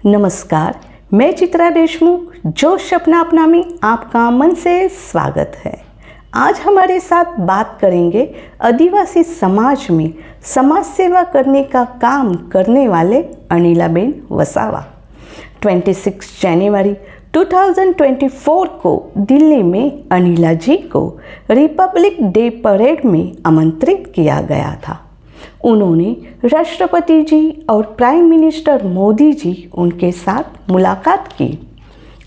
नमस्कार, मैं चित्रा देशमुख जोश अपना अपना में आपका मन से स्वागत है। आज हमारे साथ बात करेंगे आदिवासी समाज में समाज सेवा करने का काम करने वाले अनिलाबेन वसावा। 26 जनवरी 2024 को दिल्ली में अनिला जी को रिपब्लिक डे परेड में आमंत्रित किया गया था। उन्होंने राष्ट्रपति जी और प्राइम मिनिस्टर मोदी जी उनके साथ मुलाकात की।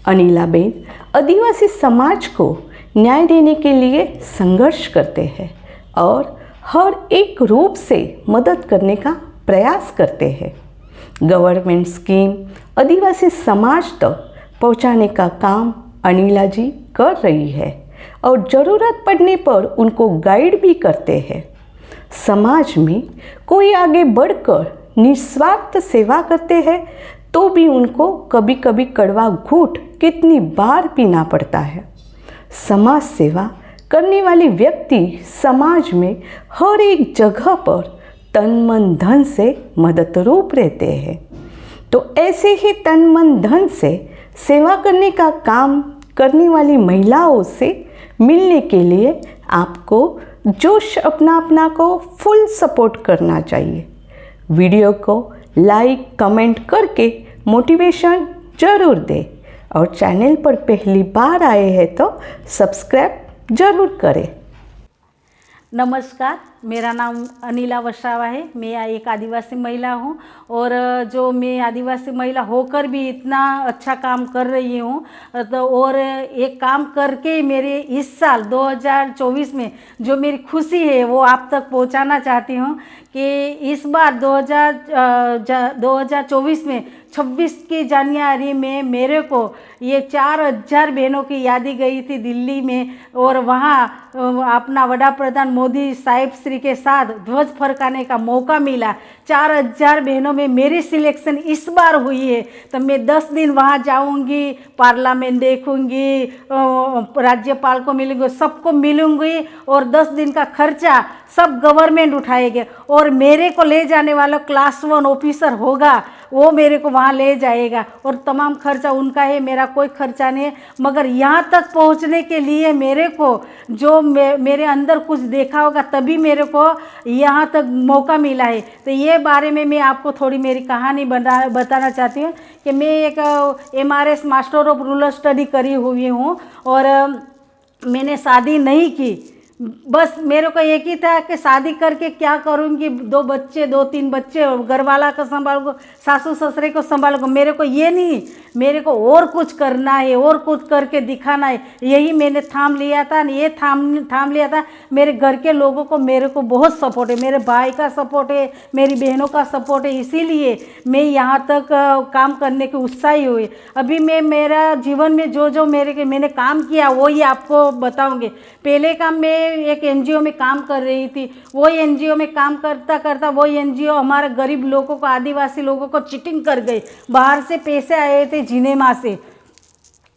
अनिलाबेन आदिवासी समाज को न्याय देने के लिए संघर्ष करते हैं और हर एक रूप से मदद करने का प्रयास करते हैं। गवर्नमेंट स्कीम आदिवासी समाज तक पहुंचाने का काम अनिला जी कर रही है और ज़रूरत पड़ने पर उनको गाइड भी करते हैं। समाज में कोई आगे बढ़कर निस्वार्थ सेवा करते हैं तो भी उनको कभी कभी कड़वा घूंट कितनी बार पीना पड़ता है। समाज सेवा करने वाले व्यक्ति समाज में हर एक जगह पर तन मन धन से मददरूप रहते हैं। तो ऐसे ही तन मन धन से सेवा करने का काम करने वाली महिलाओं से मिलने के लिए आपको जोश अपना अपना को फुल सपोर्ट करना चाहिए। वीडियो को लाइक कमेंट करके मोटिवेशन ज़रूर दें और चैनल पर पहली बार आए हैं तो सब्सक्राइब ज़रूर करें। नमस्कार, मेरा नाम अनिला वसावा है। मैं एक आदिवासी महिला हूँ और जो मैं आदिवासी महिला होकर भी इतना अच्छा काम कर रही हूँ तो और एक काम करके मेरे इस साल 2024 में जो मेरी खुशी है वो आप तक पहुँचाना चाहती हूँ कि इस बार 2024 में 26 की जनवरी में मेरे को ये 4000 बहनों की यादी गई थी दिल्ली में और वहाँ अपना वड़ा प्रधान मोदी साहिब श्री के साथ ध्वज फरकाने का मौका मिला। 4000 बहनों में मेरी सिलेक्शन इस बार हुई है तो मैं 10 दिन वहाँ जाऊँगी, पार्लियामेंट देखूँगी, राज्यपाल को मिलूँगी, सबको मिलूँगी और 10 दिन का खर्चा सब गवर्नमेंट उठाएगी और मेरे को ले जाने वाला क्लास 1 ऑफिसर होगा वो मेरे को वहाँ ले जाएगा और तमाम खर्चा उनका है, मेरा कोई खर्चा नहीं है। मगर यहाँ तक पहुँचने के लिए मेरे को जो मेरे अंदर कुछ देखा होगा तभी मेरे को यहाँ तक मौका मिला है। तो ये बारे में मैं आपको थोड़ी मेरी कहानी बताना चाहती हूँ कि मैं एक MRS master of rural study करी हुई हूँ और मैंने शादी नहीं की। बस मेरे को एक ही था कि शादी करके क्या करूँगी, 2 बच्चे 2-3 बच्चे घर वाला को संभालूँ, सासू ससुरे को संभालूँ। मेरे को ये नहीं, मेरे को और कुछ करना है, और कुछ करके दिखाना है। यही मैंने थाम लिया था, ये थाम लिया था। मेरे घर के लोगों को मेरे को बहुत सपोर्ट है, मेरे भाई का सपोर्ट है, मेरी बहनों का सपोर्ट है, इसीलिए मैं यहाँ तक काम करने की उत्साही हुई। अभी मैं मेरा जीवन में जो मैंने काम किया वो ही आपको बताऊँगी। पहले काम मैं एक NGO में काम कर रही थी। वो NGO में काम करता करता वो NGO हमारे गरीब लोगों को, आदिवासी लोगों को चीटिंग कर गई। बाहर से पैसे आए थे जिनेमा से,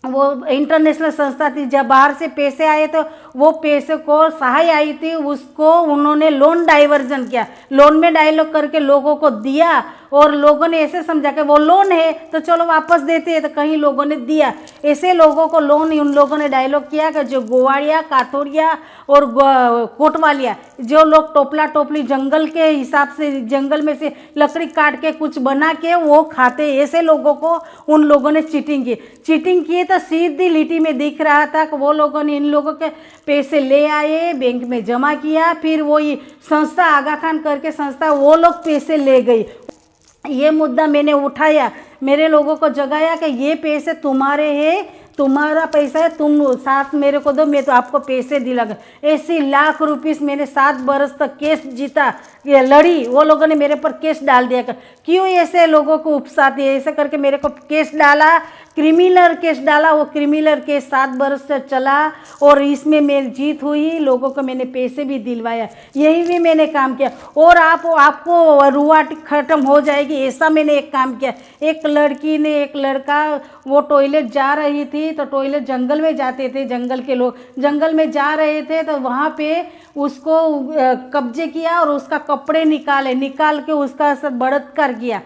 वो इंटरनेशनल संस्था थी। जब बाहर से पैसे आए तो वो पैसे को सहाय आई थी उसको उन्होंने लोन डाइवर्जन किया, लोन में डायलॉग करके लोगों को दिया और लोगों ने ऐसे समझा कि वो लोन है तो चलो वापस देते हैं, तो कहीं लोगों ने दिया। ऐसे लोगों को लोन उन लोगों ने डायलॉग किया कि जो गोवाड़िया, काथोड़िया और कोटवालिया, जो लोग टोपला टोपली जंगल के हिसाब से जंगल में से लकड़ी काट के कुछ बना के वो खाते, ऐसे लोगों को उन लोगों ने चीटिंग की तो सीधी लिटी में दिख रहा था कि वो लोगों ने इन लोगों के पैसे ले आए, बैंक में जमा किया, फिर वो ये संस्था आगा खान करके संस्था वो लोग पैसे ले गई। ये मुद्दा मैंने उठाया, मेरे लोगों को जगाया कि ये पैसे तुम्हारे हैं, तुम्हारा पैसा है, तुम साथ मेरे को दो, मैं तो आपको पैसे दिलाऊंगा। ऐसी लाख रुपीस मैंने 7 बरस तक केस जीता, ये लड़ी, वो लोगों ने मेरे पर केस डाल दिया। क्यों ऐसे लोगों को उकसाती है, ऐसे करके मेरे को केस डाला, क्रिमिनल केस डाला। वो क्रिमिनल केस 7 बरस से चला और इसमें मेरी जीत हुई, लोगों को मैंने पैसे भी दिलवाया। यही भी मैंने काम किया और आपको रुआ खत्म हो जाएगी ऐसा मैंने एक काम किया। एक लड़की ने, एक लड़का वो टॉयलेट जा रही थी तो टॉयलेट जंगल में जाते थे, जंगल के लोग जंगल में जा रहे थे तो वहाँ पे उसको कब्जे किया और उसका कपड़े निकाल के उसका सब बलात्कार किया।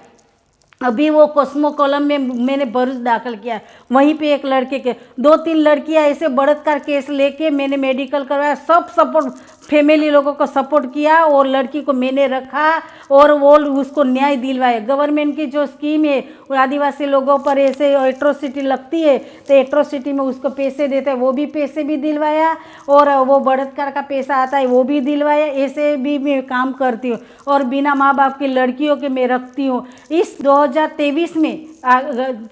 अभी वो कोस्मो कॉलम में मैंने भरूच दाखिल किया, वहीं पे एक लड़के के 2-3 लड़कियां ऐसे बलात्कार केस लेके मैंने मेडिकल करवाया, सब सपोर्ट फैमिली लोगों को सपोर्ट किया और लड़की को मैंने रखा और वो उसको न्याय दिलवाया। गवर्नमेंट की जो स्कीम है आदिवासी लोगों पर ऐसे एट्रोसिटी लगती है तो एट्रोसिटी में उसको पैसे देते हैं, वो भी पैसे भी दिलवाया और वो बलात्कार का पैसा आता है वो भी दिलवाया। ऐसे भी मैं काम करती हूँ और बिना माँ बाप की लड़कियों के मैं रखती हूँ। इस 2023 में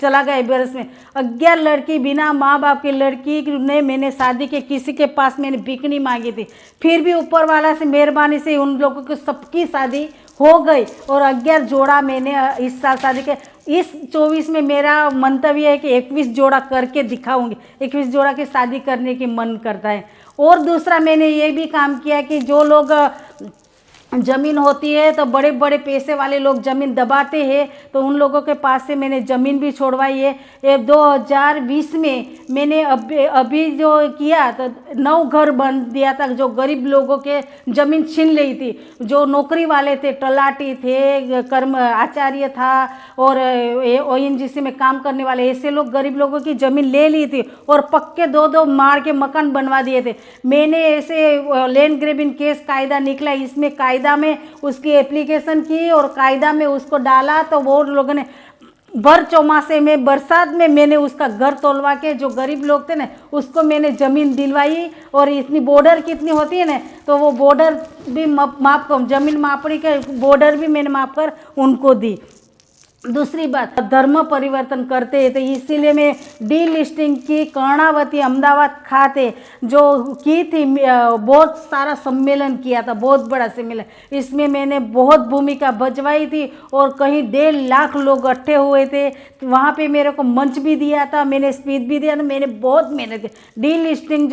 चला गया बरस में 11 लड़की बिना माँ बाप की लड़की ने मैंने शादी के किसी के पास मैंने भीख नहीं मांगी थी, फिर भी ऊपर वाला से मेहरबानी से उन लोगों की सबकी शादी हो गई और 11 जोड़ा मैंने इस साल शादी के। इस 24 में मेरा मंतव्य है कि 21 जोड़ा करके दिखाऊंगी, 21 जोड़ा की शादी करने की मन करता है। और दूसरा मैंने ये भी काम किया कि जो लोग ज़मीन होती है तो बड़े बड़े पैसे वाले लोग ज़मीन दबाते हैं तो उन लोगों के पास से मैंने ज़मीन भी छोड़वाई है। 2020 में मैंने अभी जो किया तो 9 घर बन दिया था जो गरीब लोगों के ज़मीन छीन ली थी, जो नौकरी वाले थे, तलाटी थे, कर्म आचार्य था और ONGC में काम करने वाले, ऐसे लोग गरीब लोगों की ज़मीन ले ली थी और पक्के 2-2 मार के मकान बनवा दिए थे। मैंने ऐसे लैंड ग्रेबिंग केस कायदा निकला, इसमें कायदा में उसकी एप्लीकेशन की और कायदा में उसको डाला तो वो लोगों ने भर चौमासे में बरसात में मैंने उसका घर तोड़वा के जो गरीब लोग थे ना उसको मैंने ज़मीन दिलवाई। और इतनी बॉर्डर कितनी होती है ना तो वो बॉर्डर भी माप कर ज़मीन मापड़ी के बॉर्डर भी मैंने माप कर उनको दी। दूसरी बात धर्म परिवर्तन करते हैं तो इसीलिए मैं डीलिस्टिंग की कर्णावती अहमदाबाद खाते जो की थी, बहुत सारा सम्मेलन किया था, बहुत बड़ा सम्मेलन, इसमें मैंने बहुत भूमिका बजवाई थी और कहीं 1.5 लाख लोग इकट्ठे हुए थे। वहाँ पे मेरे को मंच भी दिया था, मैंने स्पीच भी दिया था, मैंने बहुत मेहनत की। डीलिस्टिंग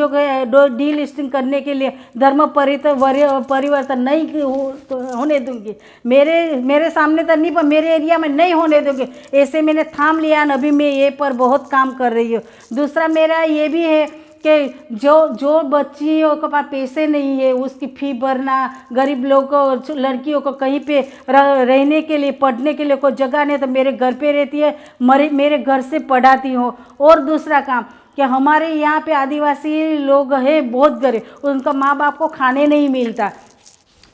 करने के लिए धर्म परिवर्तन नहीं होने दूंगी, मेरे सामने तो नहीं पर मेरे एरिया में नहीं होने दोगे, ऐसे मैंने थाम लिया। अभी मैं ये पर बहुत काम कर रही हूँ। दूसरा मेरा ये भी है कि जो बच्चियों के पास पैसे नहीं है उसकी फ़ी भरना, गरीब लोगों को लड़कियों को कहीं पे रहने के लिए पढ़ने के लिए कोई जगह नहीं तो मेरे घर पे रहती है, मेरे घर से पढ़ाती हूँ। और दूसरा काम कि हमारे यहाँ पे आदिवासी लोग हैं बहुत गरीब, उनका माँ बाप को खाने नहीं मिलता,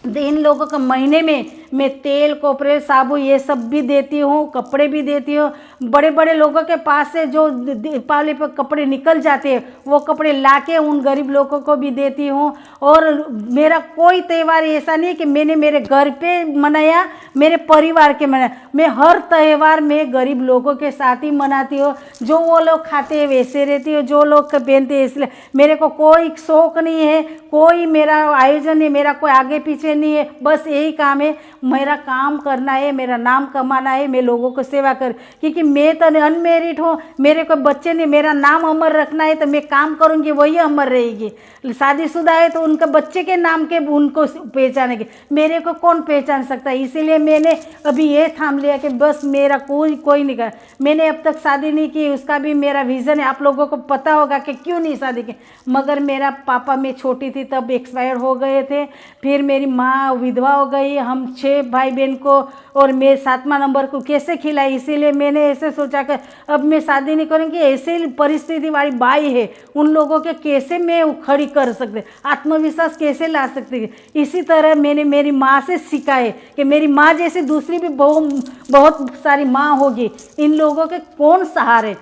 इन लोगों को महीने में मैं तेल, कपड़े, साबुन ये सब भी देती हूँ, कपड़े भी देती हूँ। बड़े बड़े लोगों के पास से जो दीपावली पर कपड़े निकल जाते हैं वो कपड़े लाके उन गरीब लोगों को भी देती हूँ। और मेरा कोई त्यौहार ऐसा नहीं कि मैंने मेरे घर पे मनाया, मेरे परिवार के मनाया, मैं हर त्यौहार में गरीब लोगों के साथ ही मनाती हूँ। जो वो लोग खाते हैं वैसे रहती हूँ, जो लोग पहनते हैं, इसलिए मेरे को कोई शौक नहीं है, कोई मेरा आयोजन नहीं, मेरा कोई आगे पीछे नहीं है, बस यही काम है, मेरा काम करना है, मेरा नाम कमाना है, मैं लोगों को सेवा कर, क्योंकि मैं तो अनमेरिड हूँ, मेरे को बच्चे नहीं, मेरा नाम अमर रखना है तो मैं काम करूँगी वही अमर रहेगी। शादीशुदा है तो उनके बच्चे के नाम के उनको पहचानेंगे, मेरे को कौन पहचान सकता है। इसीलिए मैंने अभी ये थाम लिया कि बस मेरा कोई नहीं कर। मैंने अब तक शादी नहीं की, उसका भी मेरा रीज़न है, आप लोगों को पता होगा कि क्यों नहीं शादी की। मगर मेरा पापा, मैं छोटी थी तब एक्सपायर हो गए थे, फिर मेरी माँ विधवा हो गई, हम 6 भाई बहन को और मैं 7वां नंबर को कैसे खिलाई। इसीलिए मैंने ऐसे सोचा कि अब मैं शादी नहीं करूँगी, ऐसे परिस्थिति वाली बाई है, उन लोगों के कैसे मैं खड़ी कर सकते, आत्मविश्वास कैसे ला सकती। इसी तरह मैंने मेरी माँ से सीखा है कि मेरी माँ जैसी दूसरी भी बहुत सारी माँ होगी, इन लोगों के कौन सहारे।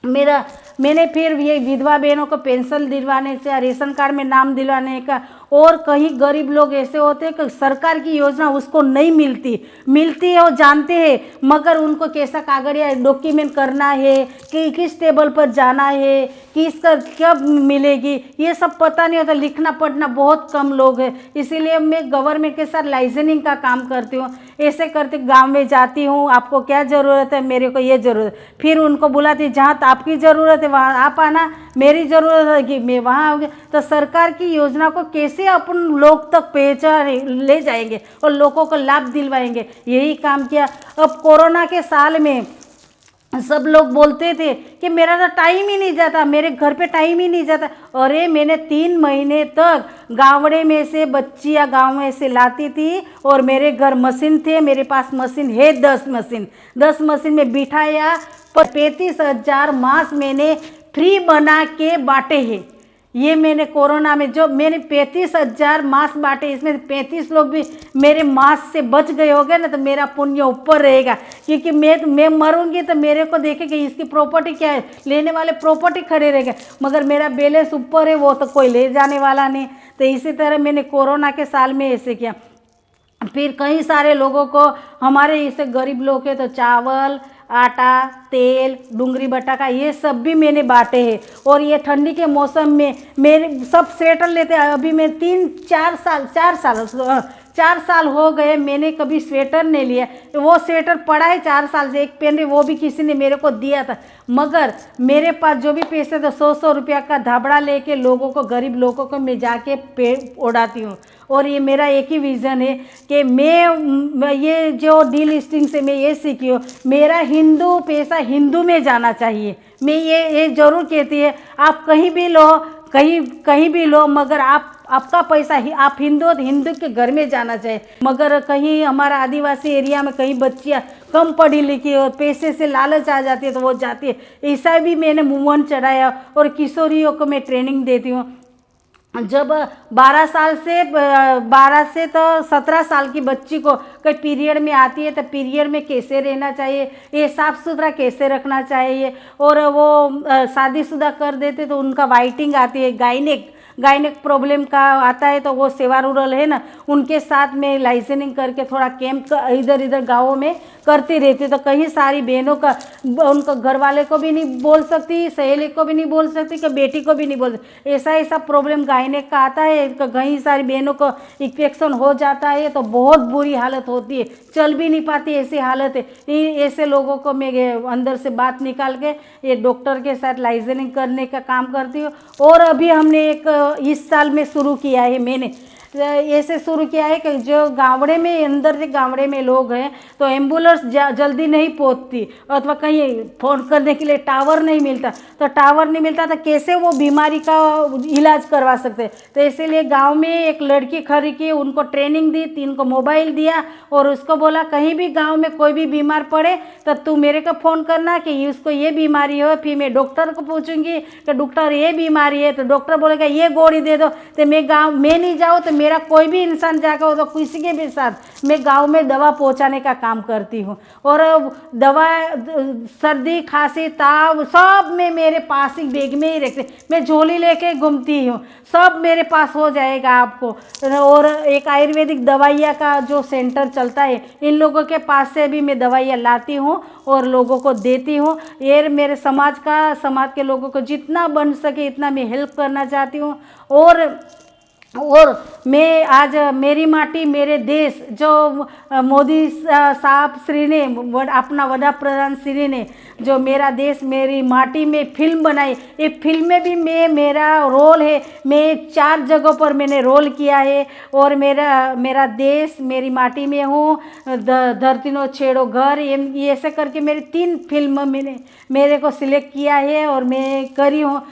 मैंने फिर ये विधवा बहनों को पेंशन दिलवाने से, रेशन कार्ड में नाम दिलवाने का, और कहीं गरीब लोग ऐसे होते हैं कि सरकार की योजना उसको नहीं मिलती है, वो जानते हैं मगर उनको कैसा कागज या डॉक्यूमेंट करना है, कि किस टेबल पर जाना है, किसका कब मिलेगी, ये सब पता नहीं होता। लिखना पढ़ना बहुत कम लोग हैं, इसीलिए मैं गवर्नमेंट के साथ लाइसेंसिंग का काम करती हूँ। ऐसे करते गांव में जाती हूँ, आपको क्या ज़रूरत है, मेरे को ये ज़रूरत, फिर उनको बुलाती, जहाँ आपकी ज़रूरत है वहाँ आप आना, मेरी ज़रूरत है कि मैं वहाँ आऊँगी। तो सरकार की योजना को कैसे अपन लोग तक पहुँचा ले जाएंगे और लोगों को लाभ दिलवाएंगे, यही काम किया। अब कोरोना के साल में सब लोग बोलते थे कि मेरा तो टाइम ही नहीं जाता, मेरे घर पे टाइम ही नहीं जाता। अरे मैंने 3 महीने तक गावड़े में से बच्चियाँ गाँव में से लाती थी और मेरे घर मशीन थे, मेरे पास मशीन है 10 मशीन में बिठाया। 35,000 मास्क मैंने फ्री बना के बांटे हैं। ये मैंने कोरोना में जो मैंने 35,000 मास्क बांटे, इसमें 35 लोग भी मेरे मास्क से बच गए हो गए ना, तो मेरा पुण्य ऊपर रहेगा। क्योंकि मैं मरूंगी तो मेरे को देखेंगे इसकी प्रॉपर्टी क्या है, लेने वाले प्रॉपर्टी खड़े रहेंगे, मगर मेरा बैलेंस ऊपर है, वो तो कोई ले जाने वाला नहीं। तो इसी तरह मैंने कोरोना के साल में ऐसे किया। फिर कई सारे लोगों को, हमारे इसे गरीब लोग हैं तो चावल, आटा, तेल, डूंगरी बटाका ये सब भी मैंने बांटे हैं। और ये ठंडी के मौसम में मेरे सब स्वेटर लेते हैं। अभी मैं 4 साल हो गए मैंने कभी स्वेटर नहीं लिया। वो स्वेटर पड़ा है 4 साल से, एक पहन रही, वो भी किसी ने मेरे को दिया था। मगर मेरे पास जो भी पैसे थे 100 रुपया का धाबड़ा लेके लोगों को, गरीब लोगों को मैं जाके पेड़ उड़ाती हूँ। और ये मेरा एक ही विज़न है कि मैं ये जो डी लिस्टिंग से मैं ये सीखी हूँ, मेरा हिंदू पैसा हिंदू में जाना चाहिए। मैं ये ज़रूर कहती है, आप कहीं भी लो, कहीं भी लो, मगर आपका पैसा ही, आप हिंदू हो तो हिंदू के घर में जाना चाहिए। मगर कहीं हमारा आदिवासी एरिया में कहीं बच्चियाँ कम पढ़ी लिखी और पैसे से लालच आ जाती है तो वो जाती है। ऐसा भी मैंने मूवमेंट चढ़ाया और किशोरियों को मैं ट्रेनिंग देती हूँ। जब 12 से तो 17 साल की बच्ची को कहीं पीरियड में आती है तो पीरियड में कैसे रहना चाहिए, ये साफ़ सुथरा कैसे रखना चाहिए। और वो शादीशुदा कर देते तो उनका वाइटिंग आती है, गायनिक प्रॉब्लम का आता है, तो वो सेवा रूरल है ना, उनके साथ में लाइसेंसिंग करके थोड़ा कैंप इधर इधर गाँवों में करती रहती। तो कई सारी बहनों का, उनको घर वाले को भी नहीं बोल सकती, सहेली को भी नहीं बोल सकती, कि बेटी को भी नहीं बोल सकती। ऐसा प्रॉब्लम गायनिक का आता है, कई सारी बहनों को इन्फेक्शन हो जाता है तो बहुत बुरी हालत होती है, चल भी नहीं पाती, ऐसी हालत है। ऐसे लोगों को मैं अंदर से बात निकाल के ये डॉक्टर के साथ लाइसेंसिंग करने का काम करती हूँ। और अभी हमने एक इस साल में शुरू किया है, मैंने ऐसे शुरू किया है कि जो गावड़े में, अंदर से गावड़े में लोग हैं तो एम्बुलेंस जल्दी नहीं पहुंचती, अथवा कहीं फ़ोन करने के लिए टावर नहीं मिलता, तो कैसे वो बीमारी का इलाज करवा सकते। तो इसीलिए गांव में एक लड़की खड़ी की, उनको ट्रेनिंग दी, 3 को मोबाइल दिया और उसको बोला कहीं भी गाँव में कोई भी बीमार पड़े तो तू मेरे को फ़ोन करना कि उसको ये बीमारी हो। फिर मैं डॉक्टर को पूछूंगी कि डॉक्टर ये बीमारी है, तो डॉक्टर बोलेगा ये गोली दे दो। तो मैं गाँव में नहीं जाऊँ तो मेरा कोई भी इंसान जाकर हो तो किसी के भी साथ मैं गांव में दवा पहुंचाने का काम करती हूं। और दवा, सर्दी, खांसी, ताव सब में मेरे पास ही बैग में ही रखते, मैं झोली लेके घूमती हूँ, सब मेरे पास हो जाएगा आपको। और एक आयुर्वेदिक दवाइयाँ का जो सेंटर चलता है, इन लोगों के पास से भी मैं दवाइयाँ लाती हूँ और लोगों को देती हूँ। ये मेरे समाज के लोगों को जितना बन सके इतना मैं हेल्प करना चाहती हूँ। और मैं आज मेरी माटी मेरे देश, जो मोदी साहब श्री ने, अपना वड़ा प्रधान श्री ने जो मेरा देश मेरी माटी में फिल्म बनाई, ये फिल्म में भी मेरा रोल है। मैं 4 जगहों पर मैंने रोल किया है। और मेरा देश मेरी माटी में हूँ, धरती नो छेड़ो घर, ये ऐसे करके मेरी 3 फिल्म मेरे को सिलेक्ट किया है और मैं करी हूँ।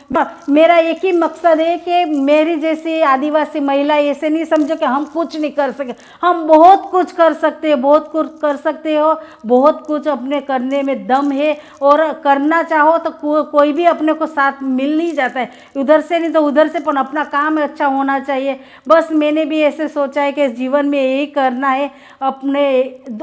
मेरा एक ही मकसद है कि मेरी जैसी आदिवासी महिला ऐसे नहीं समझो कि हम कुछ नहीं कर सके। हम बहुत कुछ कर सकते हैं, बहुत कुछ कर सकते हो, बहुत कुछ अपने करने में दम है। और करना चाहो तो कोई भी अपने को साथ मिल नहीं जाता है, उधर से नहीं तो उधर से, पर अपना काम अच्छा होना चाहिए। बस मैंने भी ऐसे सोचा है कि जीवन में यही करना है। अपने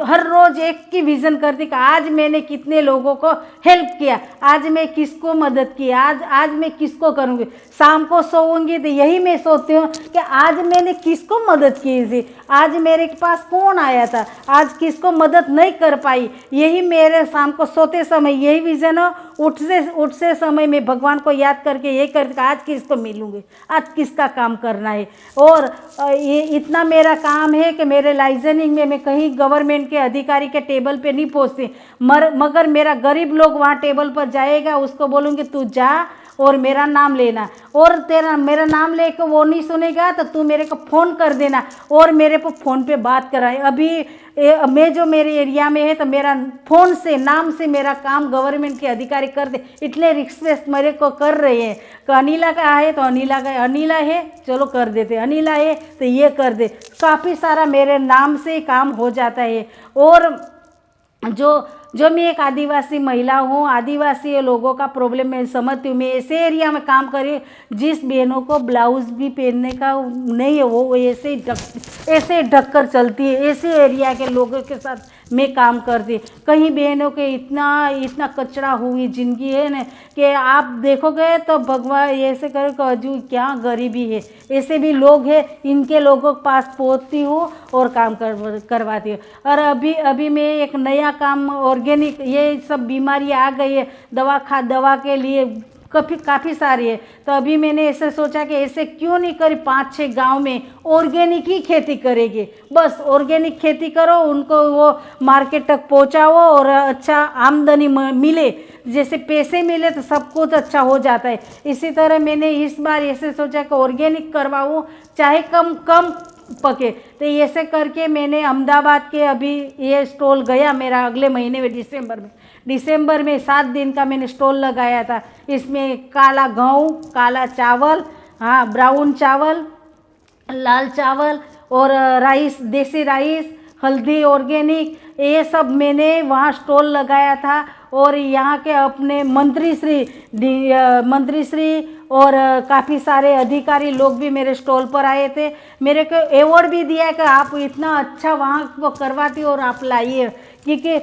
हर रोज़ एक की विज़न करती कि आज मैंने कितने लोगों को हेल्प किया, आज मैं किसको मदद की, आज मैं किसको करूँगी। शाम को सोऊंगी तो यही मैं सोचती हूँ कि आज मैंने किसको मदद की थी, आज मेरे पास कौन आया था, आज किसको मदद नहीं कर पाई। यही मेरे शाम को सोते समय यही विज़न हो। उठते समय में भगवान को याद करके यही करके आज किसको मिलूँगी, आज किसका काम करना है। और ये इतना मेरा काम है कि मेरे लाइसेंसिंग में मैं कहीं गवर्नमेंट के अधिकारी के टेबल पे नहीं पहुँचती, मगर मेरा गरीब लोग वहाँ टेबल पर जाएगा, उसको बोलूँगी तू जा और मेरा नाम लेना, और मेरा नाम लेकर वो नहीं सुनेगा तो तू मेरे को फ़ोन कर देना और मेरे को फ़ोन पे बात कराए। अभी मैं जो मेरे एरिया में है तो मेरा फ़ोन से नाम से मेरा काम गवर्नमेंट के अधिकारी कर दे, इतने रिक्वेस्ट मेरे को कर रहे हैं कि अनिला का है तो अनिला का, अनिला है चलो कर देते, अनिला है तो ये कर दे। काफ़ी सारा मेरे नाम से काम हो जाता है। और जो मैं एक आदिवासी महिला हूँ, आदिवासी लोगों का प्रॉब्लम मैं समझती हूँ। मैं ऐसे एरिया में काम करी जिस बहनों को ब्लाउज भी पहनने का नहीं है, वो ऐसे ढक कर चलती है। ऐसे एरिया के लोगों के साथ मैं काम करती। कहीं बहनों के इतना कचरा हुई जिंदगी है ना कि आप देखोगे तो भगवान ऐसे करे कि अजू क्या गरीबी है। ऐसे भी लोग हैं, इनके लोगों के पास पहुँचती हूँ और काम करवाती हूँ। और अभी मैं एक नया काम ऑर्गेनिक, ये सब बीमारी आ गई है दवा के लिए काफ़ी सारी है, तो अभी मैंने ऐसे सोचा कि ऐसे क्यों नहीं करी 5-6 गांव में ऑर्गेनिक ही खेती करेंगे। बस ऑर्गेनिक खेती करो, उनको वो मार्केट तक पहुंचाओ और अच्छा आमदनी मिले, जैसे पैसे मिले तो सब कुछ अच्छा हो जाता है। इसी तरह मैंने इस बार ऐसे सोचा कि ऑर्गेनिक करवाऊँ, चाहे कम पके। तो ऐसे करके मैंने अहमदाबाद के अभी ये स्टॉल गया मेरा अगले महीने में दिसंबर में 7 दिन का मैंने स्टॉल लगाया था। इसमें काला गेहूँ, काला चावल, हाँ ब्राउन चावल, लाल चावल और राइस, देसी राइस, हल्दी ऑर्गेनिक, ये सब मैंने वहाँ स्टॉल लगाया था। और यहाँ के अपने मंत्री श्री और काफ़ी सारे अधिकारी लोग भी मेरे स्टॉल पर आए थे। मेरे को अवार्ड भी दिया कि आप इतना अच्छा वहाँ को करवाती हो और आप लाइए, क्योंकि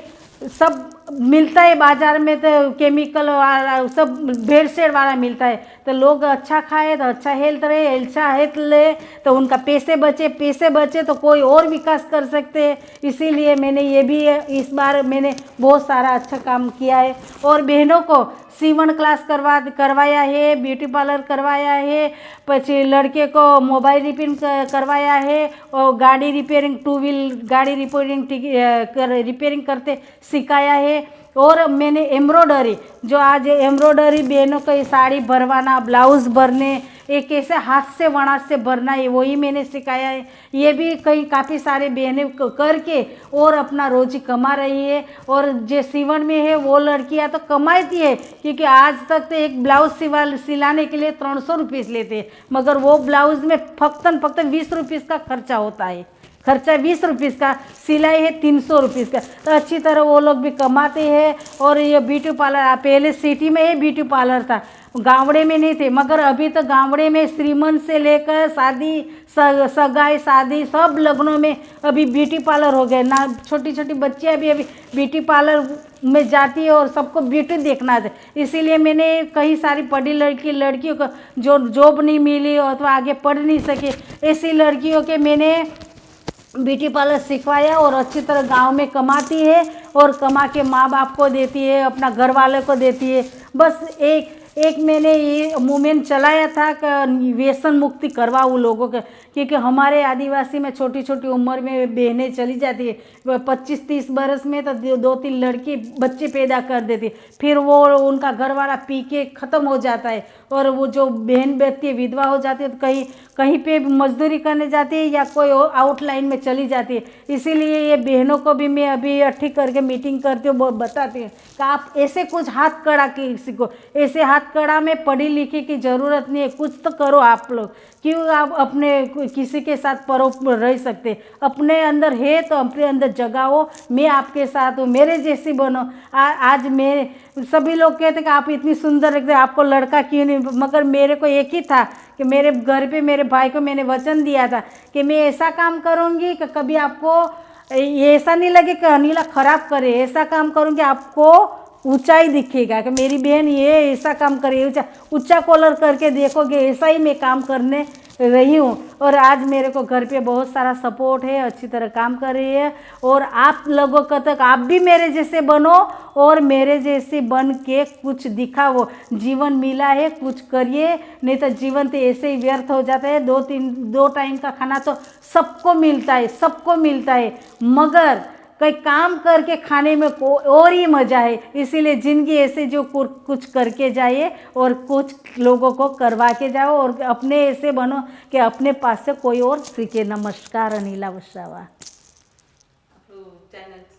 सब मिलता है बाज़ार में तो केमिकल वाला, सब भेड़सेड़ वाला मिलता है। तो लोग अच्छा खाए तो अच्छा हेल्थ रहे, अच्छा हेल्थ ले तो उनका पैसे बचे तो कोई और विकास कर सकते हैं। इसीलिए मैंने ये भी इस बार मैंने बहुत सारा अच्छा काम किया है। और बहनों को सीवन क्लास करवाया है, ब्यूटी पार्लर करवाया है, पची लड़के को मोबाइल रिपेयरिंग करवाया है और गाड़ी रिपेयरिंग, 2 व्हील गाड़ी रिपेयरिंग करते सिखाया है। और मैंने एम्ब्रॉयडरी, जो आज एम्ब्रॉयडरी बहनों को साड़ी भरवाना, ब्लाउज भरने, एक ऐसे हाथ से वनाट से भरना है, वही मैंने सिखाया है। ये भी काफ़ी सारे बहनें करके और अपना रोजी कमा रही है। और जो सीवन में है वो लड़कियां तो कमाती है, क्योंकि आज तक तो एक ब्लाउज सिलाने के लिए 300 रुपये लेते हैं, मगर वो ब्लाउज में फक्त 20 रुपये का खर्चा होता है। खर्चा 20 रुपये का, सिलाई है 300 रुपये का। तो अच्छी तरह वो लोग भी कमाते हैं। और ये ब्यूटी पार्लर पहले सिटी में ही ब्यूटी पार्लर था, गाँवड़े में नहीं थे, मगर अभी तो गाँवड़े में श्रीमंत से लेकर सगाई शादी सब लग्नों में अभी ब्यूटी पार्लर हो गए ना। छोटी छोटी बच्चियाँ भी अभी ब्यूटी पार्लर में जाती है और सबको ब्यूटी देखना है। इसीलिए मैंने कई सारी पढ़ी लड़कियों को जो जॉब नहीं मिली अथवा आगे पढ़ नहीं सके, ऐसी लड़कियों के मैंने ब्यूटी पार्लर सिखवाया और अच्छी तरह गांव में कमाती है और कमा के माँ बाप को देती है, अपना घर वाले को देती है। बस एक मैंने ये मूवमेंट चलाया था कि व्यसन मुक्ति करवाऊँ लोगों के, क्योंकि हमारे आदिवासी में छोटी छोटी उम्र में बहनें चली जाती है, 25-30 बरस में तो 2-3 लड़के बच्चे पैदा कर देती, फिर वो उनका घर वाला पी के ख़त्म हो जाता है। और वो जो बहन बेटी है विधवा हो जाती है तो कहीं पे मजदूरी करने जाती है या कोई आउटलाइन में चली जाती है। इसीलिए ये बहनों को भी मैं अभी इकट्ठी करके मीटिंग करती हूँ, बताती हूँ कि आप ऐसे कुछ हाथ कड़ा किसी को, ऐसे हाथ कड़ा में पढ़ी लिखी की ज़रूरत नहीं है, कुछ तो करो आप लोग। क्यों आप अपने किसी के साथ परोप रह सकते, अपने अंदर है तो अपने अंदर जगाओ। मैं आपके साथ हूँ, मेरे जैसी बनो। आज मैं, सभी लोग कहते कि आप इतनी सुंदर लगते, आपको लड़का क्यों नहीं, मगर मेरे को एक ही था कि मेरे घर पे मेरे भाई को मैंने वचन दिया था कि मैं ऐसा काम करूँगी कि कभी आपको ऐसा नहीं लगे कि अनिला खराब करे, ऐसा काम करूँगी आपको ऊंचाई दिखेगा कि मेरी बहन ये ऐसा काम करे, ऊंचा कॉलर करके देखोगे, ऐसा ही मैं काम करने रही हूँ। और आज मेरे को घर पे बहुत सारा सपोर्ट है, अच्छी तरह काम कर रही है। और आप लोगों का तक आप भी मेरे जैसे बनो और मेरे जैसे बन के कुछ दिखाओ। जीवन मिला है, कुछ करिए, नहीं तो जीवन तो ऐसे ही व्यर्थ हो जाता है। 2 टाइम का खाना तो सबको मिलता है, मगर कई काम करके खाने में और ही मज़ा है। इसीलिए ज़िंदगी ऐसे जो कुछ करके जाइए और कुछ लोगों को करवा के जाओ और अपने ऐसे बनो कि अपने पास से कोई और सीखे। नमस्कार, अनिला वसावा। चैनल